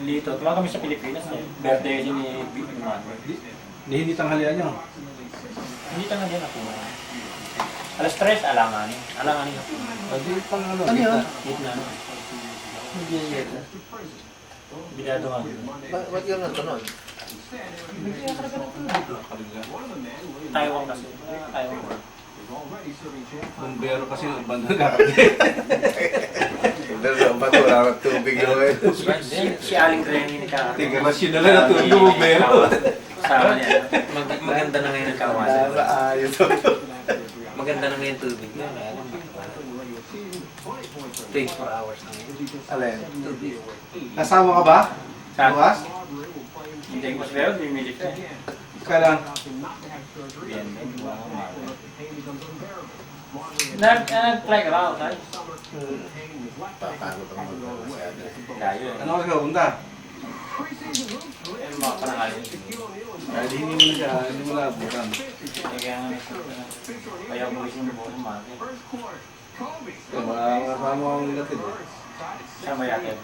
Lito. Tumawag kami sa Pilipinas eh. Birthday kasi ni Manuel. Hindi tanghalian nyo. Hindi ka na din ako. Alas 3, alanganin. Alanganin ako. Hindi pang ano. Ano yun? Gitna. Hindi yan. Binado nga. Ba't yun ang tunog? Taiwan kasi. Taiwan. Bumbero kasi ng banda nakakit. Dalawa ba ito? Wala kang tubig yun. Si Aling Granny ni Kaka. Tingnan nasyonal na natulog yung bumbero. Sama niya. Maganda na ngayon ang kawasan. Ayos. Maganda na ngayon tubig yun. 24 hours na ngayon. Alin? Tubig. Kasama ka ba? Saan? Bukas? Hindi ko pero bimilit ka. Kailan? Bien. Nag-fly ka ba outside? Papagod ang masyado. Layo eh. Ano ka punta? Eh, mga panangalin. Dahil hindi mo na siya, hindi mo labutan. Kaya nga kaya mo isang buo ng market. Kasama akong latid eh. Saan ba yakin?